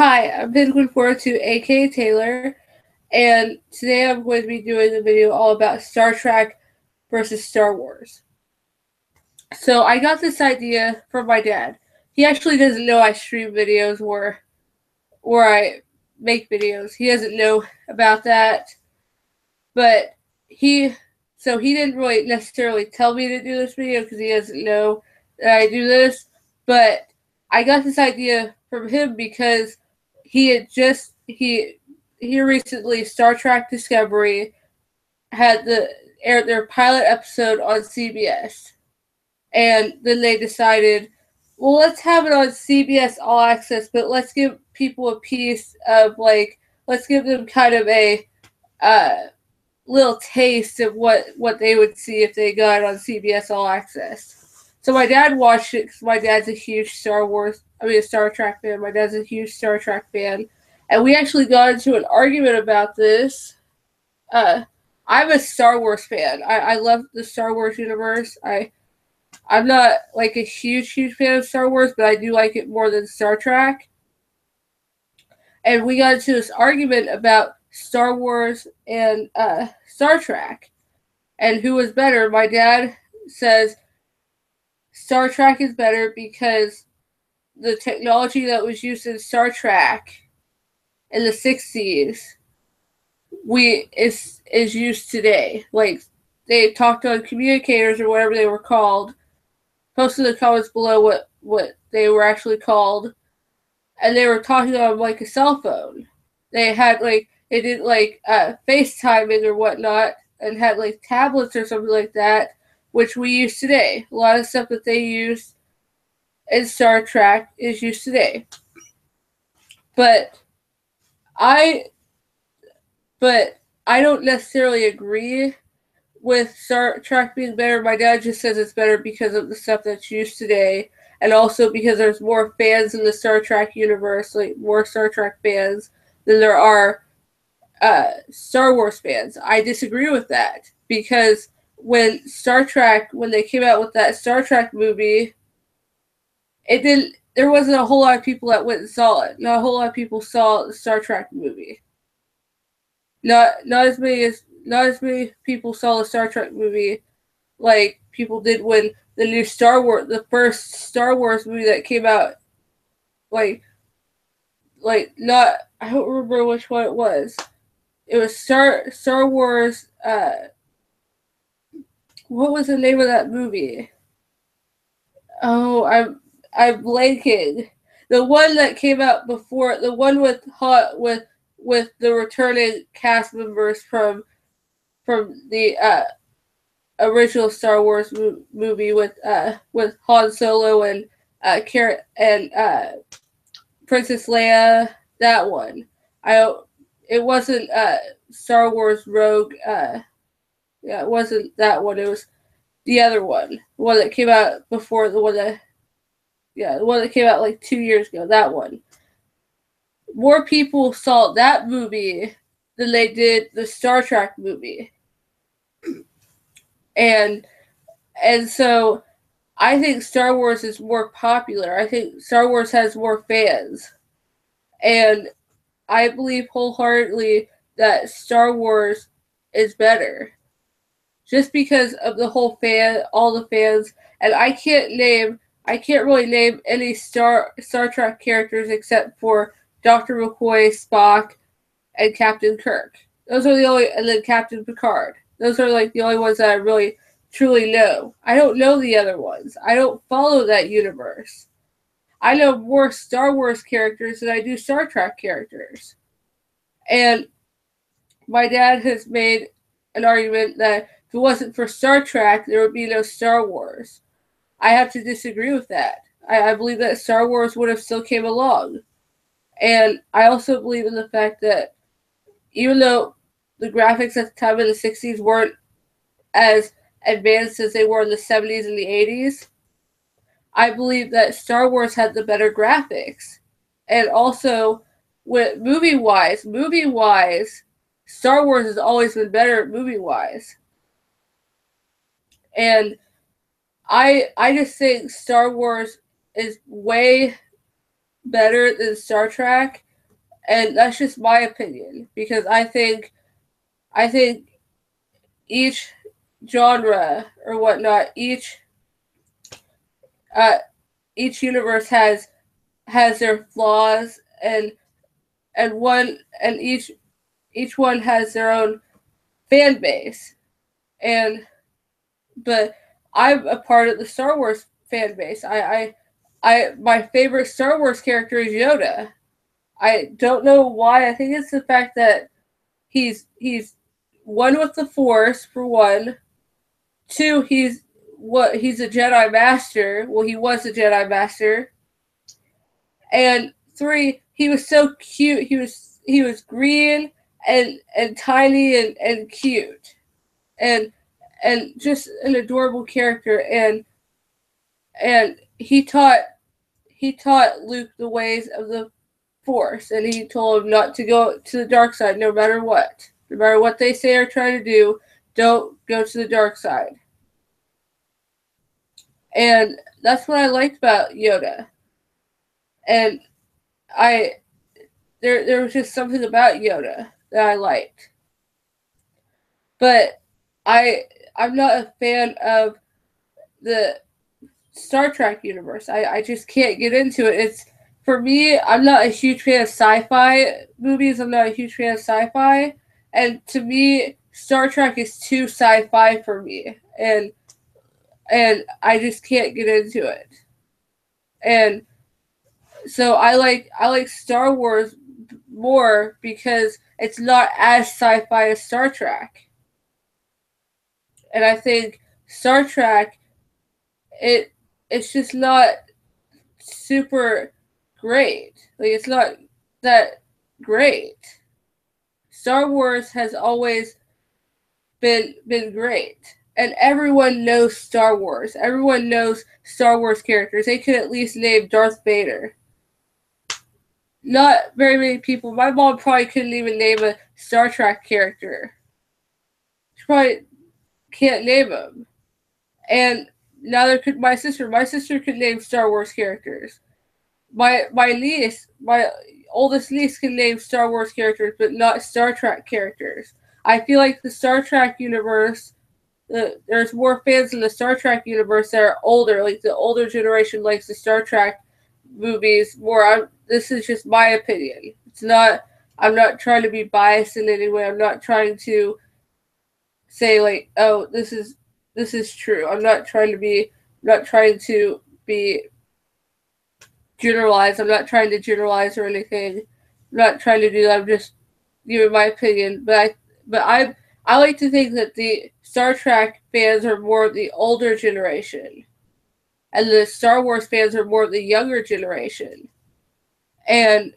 Hi, I'm Penguin 42, aka Taylor, and today I'm going to be doing a video all about Star Trek versus Star Wars. So I got this idea from my dad. He actually doesn't know I stream videos or I make videos. He doesn't know about that, but he he didn't really necessarily tell me to do this video because he doesn't know that I do this. But I got this idea from him because he had just he recently Star Trek Discovery had aired their pilot episode on CBS, and then they decided, well, let's have it on CBS All Access, but let's give people a piece of let's give them kind of a uh, little taste of what they would see if they got it on CBS All Access. So my dad watched it because my dad's a huge Star Trek fan. My dad's a huge Star Trek fan, and we actually got into an argument about this. I'm a Star Wars fan. I love the Star Wars universe. I'm not like a huge fan of Star Wars, but I do like it more than Star Trek. And we got into this argument about Star Wars and Star Trek and who was better. My dad says Star Trek is better because the technology that was used in Star Trek in the 60s is used today. Like, they talked on communicators or whatever they were called. Post in the comments below what they were actually called, and they were talking on like a cell phone. They had they did FaceTiming or whatnot, and had like tablets or something like that, which we use today. A lot of stuff that they use in Star Trek is used today. But I don't necessarily agree with Star Trek being better. My dad just says it's better because of the stuff that's used today, and also because there's more fans in the Star Trek universe, like more Star Trek fans than there are Star Wars fans. I disagree with that because when they came out with that Star Trek movie, it didn't. There wasn't a whole lot of people that went and saw it. Not a whole lot of people saw the Star Trek movie. Not as many people saw the Star Trek movie like people did when the first Star Wars movie that came out, not, I don't remember which one it was. It was Star Wars. What was the name of that movie? Oh, I'm blanking. The one that came out before, the one with the returning cast members from the original Star Wars movie with Han Solo and Princess Leia. That one. It wasn't Star Wars Rogue. It wasn't that one. It was the other one. The one that came out before the one that came out like 2 years ago. That one. More people saw that movie than they did the Star Trek movie. And so I think Star Wars is more popular. I think Star Wars has more fans. And I believe wholeheartedly that Star Wars is better. Just because of all the fans, and I can't really name any Star Trek characters except for Dr. McCoy, Spock, and Captain Kirk. Those are the only, and then Captain Picard. Those are like the only ones that I really truly know. I don't know the other ones. I don't follow that universe. I know more Star Wars characters than I do Star Trek characters. And my dad has made an argument that if it wasn't for Star Trek, there would be no Star Wars. I have to disagree with that. I believe that Star Wars would have still came along. And I also believe in the fact that even though the graphics at the time in the 60s weren't as advanced as they were in the 70s and the 80s, I believe that Star Wars had the better graphics. And also, with movie-wise, Star Wars has always been better movie-wise. And I just think Star Wars is way better than Star Trek And that's just my opinion, because I think each genre or whatnot, uh, each universe has their flaws, and each one has their own fan base. And but I'm a part of the Star Wars fan base. I my favorite Star Wars character is Yoda. I don't know why. I think it's the fact that he's one with the Force, for one. Two, he's a Jedi Master. Well, he was a Jedi Master. And three, he was so cute. He was green and tiny and cute. And just an adorable character. And he taught Luke the ways of the Force, and he told him not to go to the dark side no matter what. No matter what they say or try to do, don't go to the dark side. And that's what I liked about Yoda. And I there was just something about Yoda that I liked. But I'm not a fan of the Star Trek universe. I just can't get into it. It's For me, I'm not a huge fan of sci-fi movies. I'm not a huge fan of sci-fi. And to me, Star Trek is too sci-fi for me. And I just can't get into it. And so I like Star Wars more because it's not as sci-fi as Star Trek. And I think Star Trek it's just not super great. Like, it's not that great. Star Wars has always been great. And everyone knows Star Wars. Everyone knows Star Wars characters. They could at least name Darth Vader. Not very many people. My mom probably couldn't even name a Star Trek character. She probably can't name them. And neither could my sister. My sister could name Star Wars characters. My oldest niece can name Star Wars characters, but not Star Trek characters. I feel like the Star Trek universe, there's more fans in the Star Trek universe that are older. Like, the older generation likes the Star Trek movies more. This is just my opinion. It's not. I'm not trying to be biased in any way. I'm not trying to say, like, oh, this is true. I'm not trying to be. Not trying to be generalized. I'm not trying to generalize or anything. I'm not trying to do that. I'm just giving my opinion. But I like to think that the Star Trek fans are more of the older generation, and the Star Wars fans are more of the younger generation. And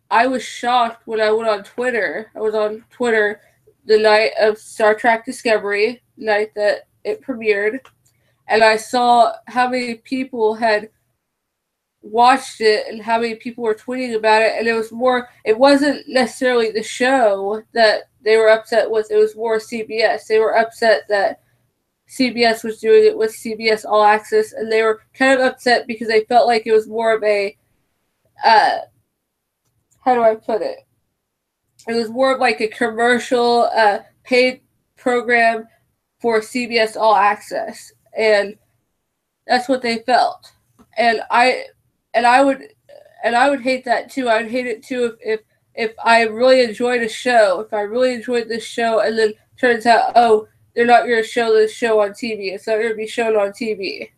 I was shocked when I went on Twitter. I was on Twitter the night of Star Trek Discovery, the night that it premiered, and I saw how many people had watched it and how many people were tweeting about it. And it wasn't necessarily the show that they were upset with. It was more CBS. They were upset that CBS was doing it with CBS All Access, and they were kind of upset because they felt like it was more of a how do I put it? It was more of like a commercial paid program for CBS All Access, and that's what they felt. And I would hate that too. I would hate it too if I really enjoyed a show, if I really enjoyed this show, and then turns out, oh, they're not going to show this show on TV. It's not going to be shown on TV.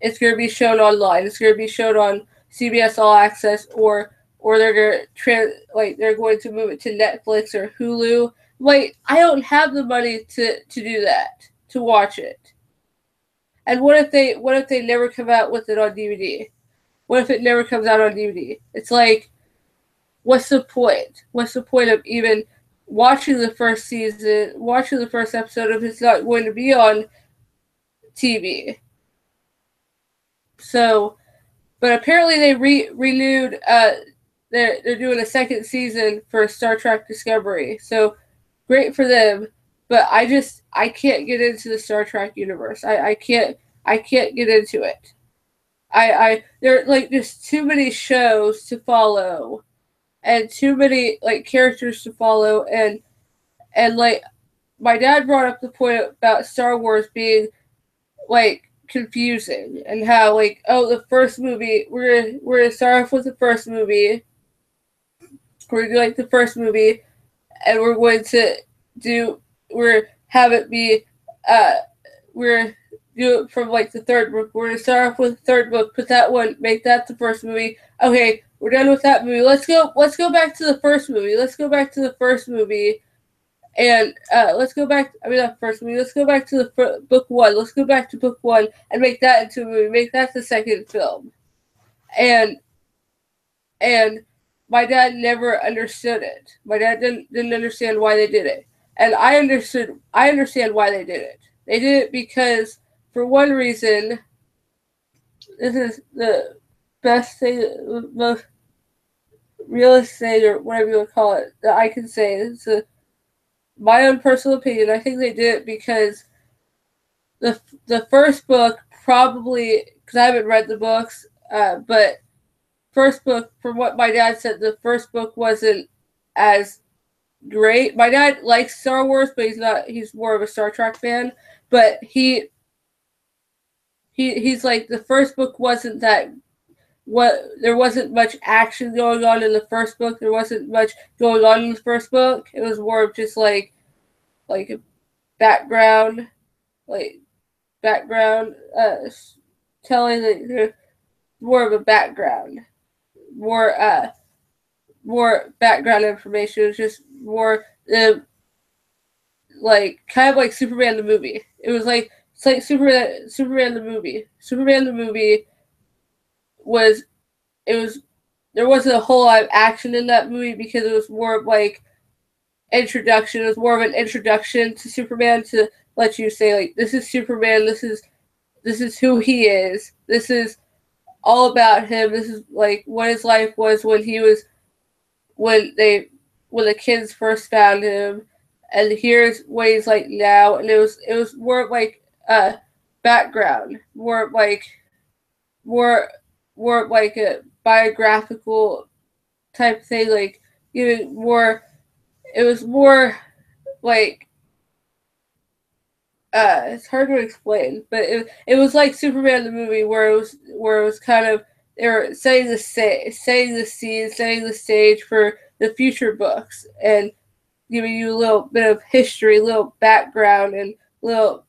It's going to be shown online. It's going to be shown on CBS All Access, or they're going to they're going to move it to Netflix or Hulu. Like, I don't have the money to do that, to watch it. And what if they never come out with it on DVD? What if it never comes out on DVD? It's like, what's the point? What's the point of even watching the first season, watching the first episode if it's not going to be on TV? So, but apparently they renewed. They're doing a second season for Star Trek Discovery. So, great for them. But I can't get into the Star Trek universe. I can't get into it. There like just too many shows to follow, and too many like characters to follow, and like my dad brought up the point about Star Wars being like confusing, and how like, oh, the first movie, we're gonna start off with the first movie, we're gonna do like the first movie, and we're going to do we're have it be uh we're do it from like the third book. We're gonna start off with the third book, put that one, make that the first movie. Okay, we're done with that movie. Let's go back to the first movie. Let's go back to the first movie. And let's go back. I mean, not first movie. Let's go back to the book one. Let's go back to book one and make that into a movie. Make that the second film. And and my dad never understood it. My dad didn't understand why they did it, and I understood. I understand why they did it. They did it because, for one reason, this is the best thing, most realist thing, or whatever you want to call it, that I can say. It's my own personal opinion. I think they did it because the first book, probably because I haven't read the books, but first book, from what my dad said, the first book wasn't as great. My dad likes Star Wars, but he's more of a Star Trek fan. But he's like, the first book wasn't that, there wasn't much action going on in the first book. There wasn't much going on in the first book. It was more of just like a background, like background telling, like, more of a background, more background information. It was just more like kind of like Superman the movie. It's like Superman the movie. Superman the movie was there wasn't a whole lot of action in that movie because it was more of like introduction. It was more of an introduction to Superman, to let you say, like, this is Superman. This is who he is. This is all about him. This is like what his life was when he was when the kids first found him, and here's what he's like now. And it was more like background, more more like a biographical type thing, like even more. It was more like it's hard to explain, but it was like Superman the movie, where it was kind of, they were setting the scene, setting the stage for the future books, and giving you a little bit of history, a little background, and little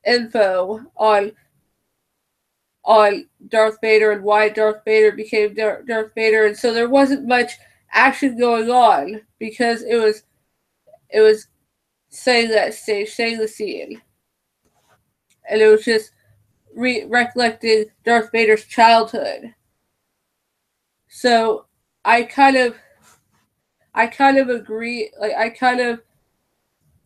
info on Darth Vader and why Darth Vader became Darth Vader. And so there wasn't much action going on because it was setting that stage, setting the scene, and it was just recollecting Darth Vader's childhood. So I kind of agree. Like,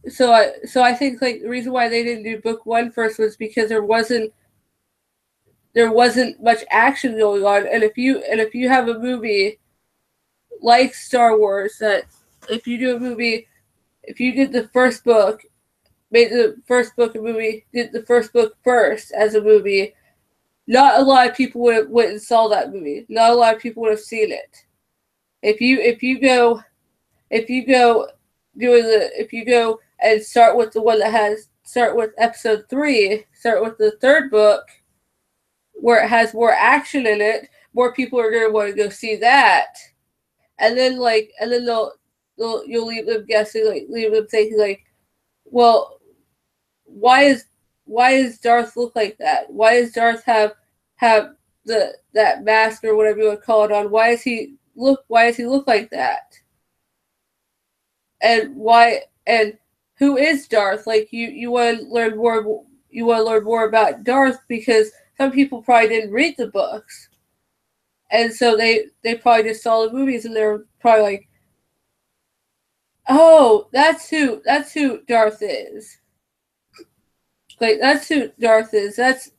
so I think, like, the reason why they didn't do book one first was because there wasn't much action going on. And if you have a movie like Star Wars, that if you do a movie, if you did the first book, made the first book a movie, did the first book first as a movie, not a lot of people went and saw that movie. Not a lot of people would have seen it. If you go and start with the one that start with episode 3, start with the third book, where it has more action in it, more people are going to want to go see that. And then you'll leave them guessing, like, leave them thinking, like, well, why does Darth look like that? Why does Darth have that mask, or whatever you want to call it, on? Why does he look like that? And who is Darth? Like, you want to learn more about Darth, because some people probably didn't read the books. And so they probably just saw the movies, and they're probably like, oh, that's who Darth is. Like, that's who Darth is. That's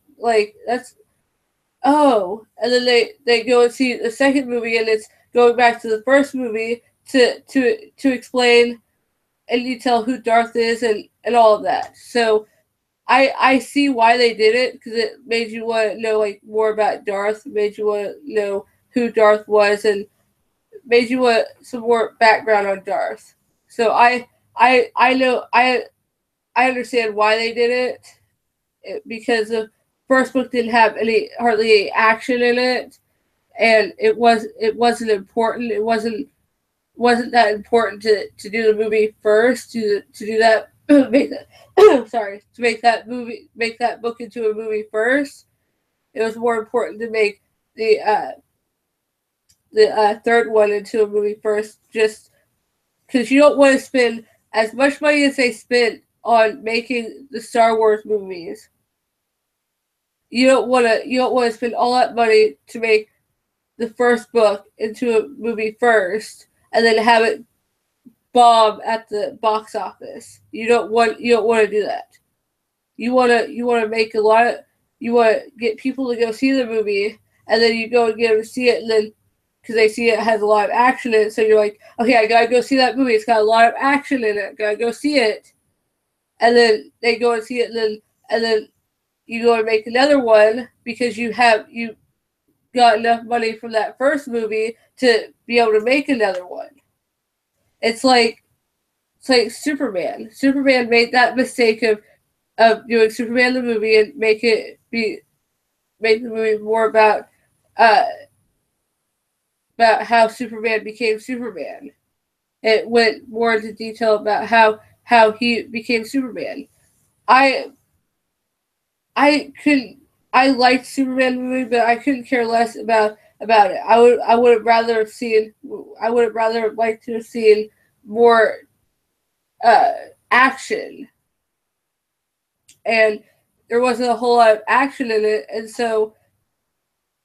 oh. And then they go and see the second movie, and it's going back to the first movie to explain and detail who Darth is, and all of that. So I see why they did it, because it made you want to know like more about Darth, made you want to know who Darth was, and made you want some more background on Darth. So I know I understand why they did it, because the first book didn't have hardly any action in it, and it wasn't important. It wasn't that important to do the movie first, to do that make that sorry, to make that book into a movie first. It was more important to make the third one into a movie first, just because you don't want to spend as much money as they spent on making the Star Wars movies. You don't want to spend all that money to make the first book into a movie first, and then have it bomb at the box office. You don't want to do that. You want to make a lot of, you want to get people to go see the movie, and then you go and get them to see it, and then because they see it has a lot of action in it, so you're like, okay, I gotta go see that movie. It's got a lot of action in it. Gotta go see it, and then they go and see it, and then you go and make another one because you got enough money from that first movie to be able to make another one. It's like Superman. Superman made that mistake of doing Superman the movie and make the movie more about how Superman became Superman. It went more into detail about how he became Superman. I liked Superman the movie, but I couldn't care less about it. I would have rather liked to have seen more action, and there wasn't a whole lot of action in it, and so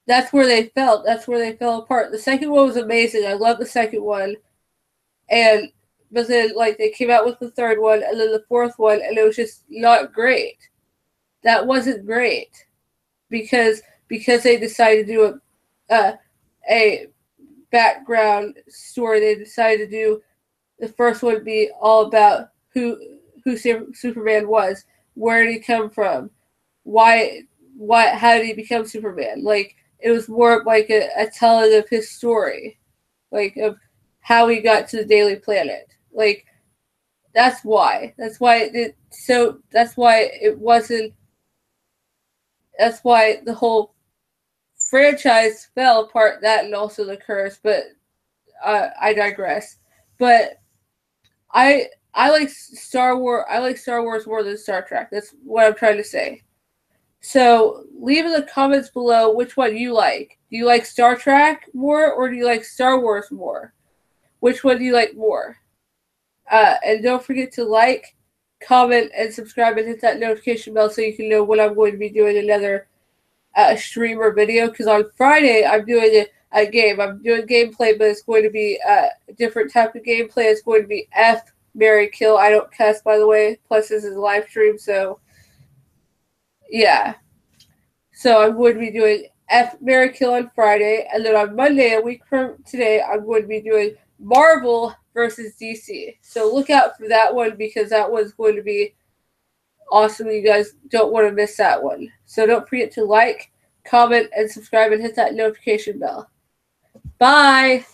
that's where they fell apart. The second one was amazing. I love the second one, but then like they came out with the third one and then the fourth one, and it was just not great. That wasn't great because they decided to do a background story. They decided to do the first one be all about who Superman was, where did he come from, how did he become Superman? Like, it was more like a telling of his story, like of how he got to the Daily Planet. Like, that's why the whole franchise fell apart. That and also the curse, but I digress. But I like Star Wars. I like Star Wars more than Star Trek. That's what I'm trying to say. So leave in the comments below which one you like. Do you like Star Trek more, or do you like Star Wars more? Which one do you like more? And don't forget to like, comment, and subscribe, and hit that notification bell so you can know when I'm going to be doing another stream or video. Because on Friday I'm doing a game. I'm doing gameplay, but it's going to be a different type of gameplay. It's going to be F, Marry, Kill. I don't cuss, by the way. Plus, this is a live stream, so yeah. So I'm going to be doing F, Marry, Kill on Friday, and then on Monday, a week from today, I'm going to be doing Marvel versus DC. So look out for that one, because that one's going to be awesome. You guys don't want to miss that one. So don't forget to like, comment, and subscribe, and hit that notification bell. Bye!